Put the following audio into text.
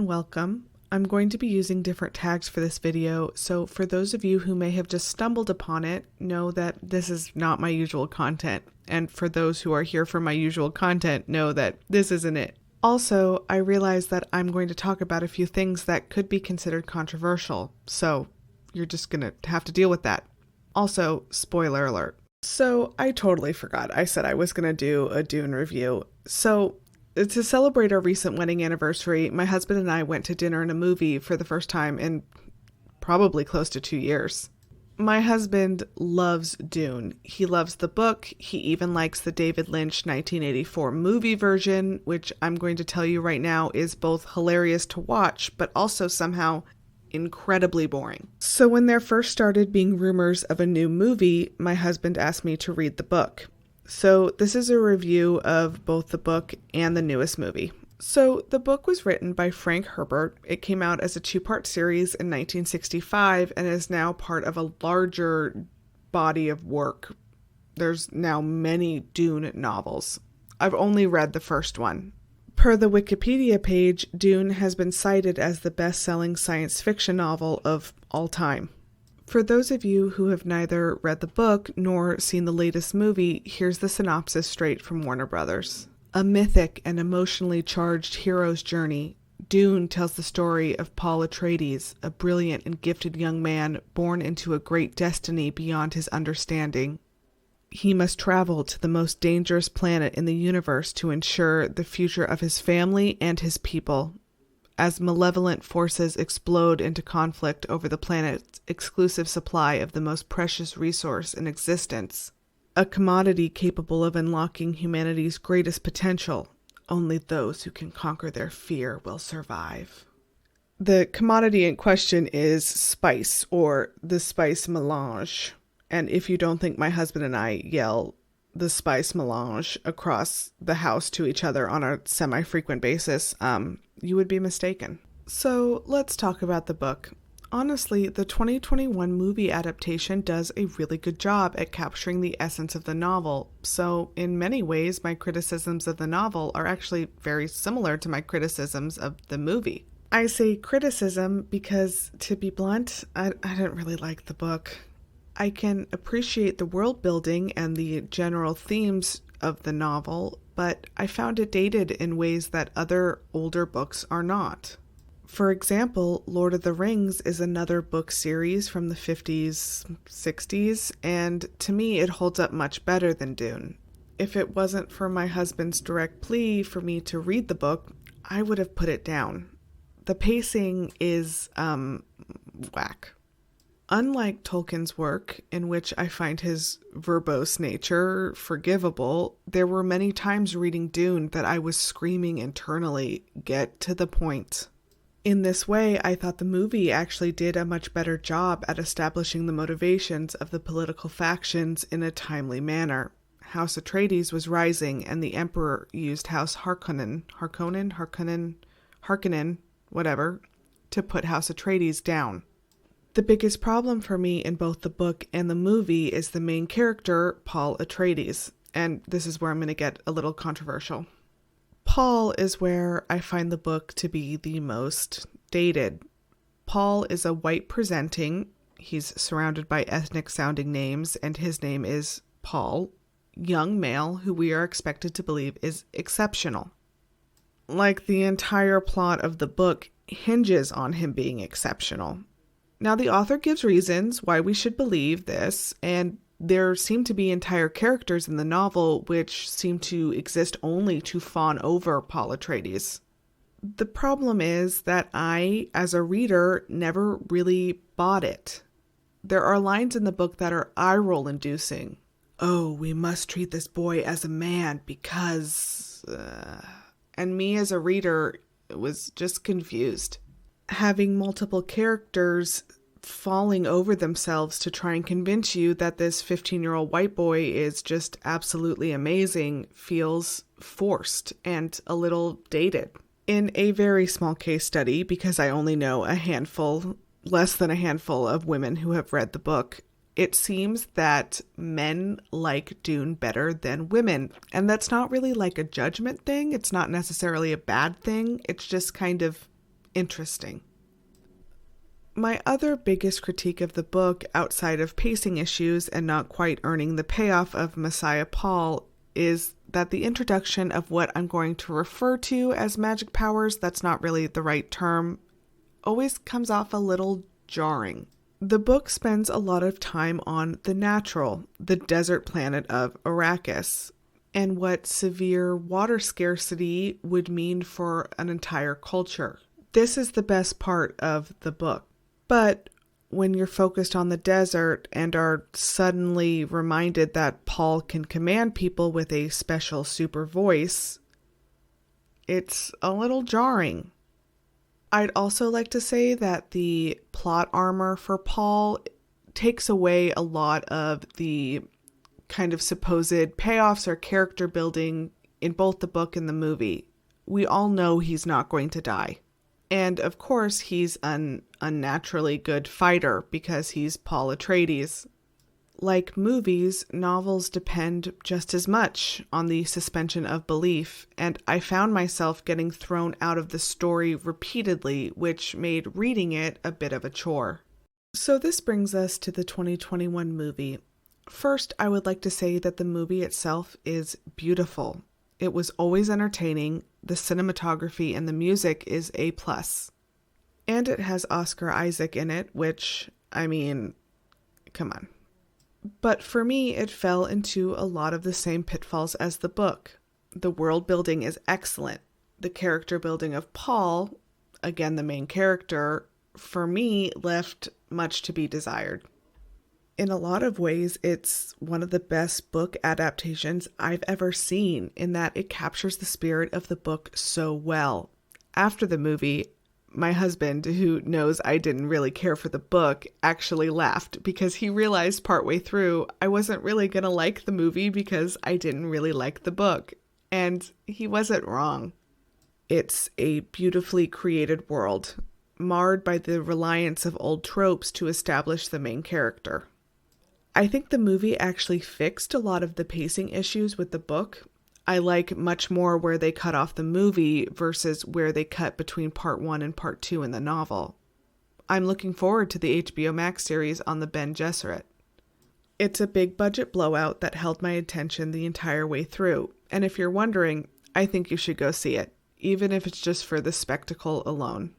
and welcome. I'm going to be using different tags for this video, so for those of you who may have just stumbled upon it, know that this is not my usual content. And for those who are here for my usual content, know that this isn't it. Also, I realize that I'm going to talk about a few things that could be considered controversial, so you're just going to have to deal with that. Also, spoiler alert. So I totally forgot. I said I was going to do a Dune review. So to celebrate our recent wedding anniversary, my husband and I went to dinner and a movie for the first time in probably close to 2 years. My husband loves Dune. He loves the book. He even likes the David Lynch 1984 movie version, which I'm going to tell you right now is both hilarious to watch, but also somehow incredibly boring. So when there first started being rumors of a new movie, my husband asked me to read the book. So this is a review of both the book and the newest movie. So the book was written by Frank Herbert. It came out as a 2-part series in 1965 and is now part of a larger body of work. There's now many Dune novels. I've only read the first one. Per the Wikipedia page, Dune has been cited as the best-selling science fiction novel of all time. For those of you who have neither read the book nor seen the latest movie, here's the synopsis straight from Warner Brothers. A mythic and emotionally charged hero's journey, Dune tells the story of Paul Atreides, a brilliant and gifted young man born into a great destiny beyond his understanding. He must travel to the most dangerous planet in the universe to ensure the future of his family and his people. As malevolent forces explode into conflict over the planet's exclusive supply of the most precious resource in existence, a commodity capable of unlocking humanity's greatest potential, only those who can conquer their fear will survive. The commodity in question is spice, or the spice melange. And if you don't think my husband and I yell the spice melange across the house to each other on a semi-frequent basis, you would be mistaken. So let's talk about the book. Honestly, the 2021 movie adaptation does a really good job at capturing the essence of the novel. So in many ways, my criticisms of the novel are actually very similar to my criticisms of the movie. I say criticism because, to be blunt, I didn't really like the book. I can appreciate the world building and the general themes of the novel, but I found it dated in ways that other older books are not. For example, Lord of the Rings is another book series from the 50s, 60s, and to me it holds up much better than Dune. If it wasn't for my husband's direct plea for me to read the book, I would have put it down. The pacing is, whack. Unlike Tolkien's work, in which I find his verbose nature forgivable, there were many times reading Dune that I was screaming internally, "Get to the point." In this way, I thought the movie actually did a much better job at establishing the motivations of the political factions in a timely manner. House Atreides was rising, and the Emperor used House Harkonnen, whatever, to put House Atreides down. The biggest problem for me in both the book and the movie is the main character, Paul Atreides, and this is where I'm going to get a little controversial. Paul is where I find the book to be the most dated. Paul is a white presenting, he's surrounded by ethnic sounding names, and his name is Paul, young male who we are expected to believe is exceptional. Like the entire plot of the book hinges on him being exceptional. Now, the author gives reasons why we should believe this, and there seem to be entire characters in the novel which seem to exist only to fawn over Paul Atreides. The problem is that I, as a reader, never really bought it. There are lines in the book that are eye-roll inducing. "Oh, we must treat this boy as a man because..." And me as a reader was just confused. Having multiple characters falling over themselves to try and convince you that this 15-year-old white boy is just absolutely amazing feels forced and a little dated. In a very small case study, because I only know less than a handful of women who have read the book, it seems that men like Dune better than women. And that's not really like a judgment thing. It's not necessarily a bad thing. It's just kind of interesting. My other biggest critique of the book, outside of pacing issues and not quite earning the payoff of Messiah Paul, is that the introduction of what I'm going to refer to as magic powers, that's not really the right term, always comes off a little jarring. The book spends a lot of time on the natural, the desert planet of Arrakis, and what severe water scarcity would mean for an entire culture. This is the best part of the book. But when you're focused on the desert and are suddenly reminded that Paul can command people with a special super voice, it's a little jarring. I'd also like to say that the plot armor for Paul takes away a lot of the kind of supposed payoffs or character building in both the book and the movie. We all know he's not going to die. And of course, he's an unnaturally good fighter because he's Paul Atreides. Like movies, novels depend just as much on the suspension of belief, and I found myself getting thrown out of the story repeatedly, which made reading it a bit of a chore. So this brings us to the 2021 movie. First, I would like to say that the movie itself is beautiful. It was always entertaining. The cinematography and the music is A+. And it has Oscar Isaac in it, which, I mean, come on. But for me, it fell into a lot of the same pitfalls as the book. The world building is excellent. The character building of Paul, again the main character, for me left much to be desired. In a lot of ways, it's one of the best book adaptations I've ever seen in that it captures the spirit of the book so well. After the movie, my husband, who knows I didn't really care for the book, actually laughed because he realized partway through I wasn't really going to like the movie because I didn't really like the book. And he wasn't wrong. It's a beautifully created world, marred by the reliance of old tropes to establish the main character. I think the movie actually fixed a lot of the pacing issues with the book. I like much more where they cut off the movie versus where they cut between part 1 and part 2 in the novel. I'm looking forward to the HBO Max series on the Bene Gesserit. It's a big budget blowout that held my attention the entire way through, and if you're wondering, I think you should go see it, even if it's just for the spectacle alone.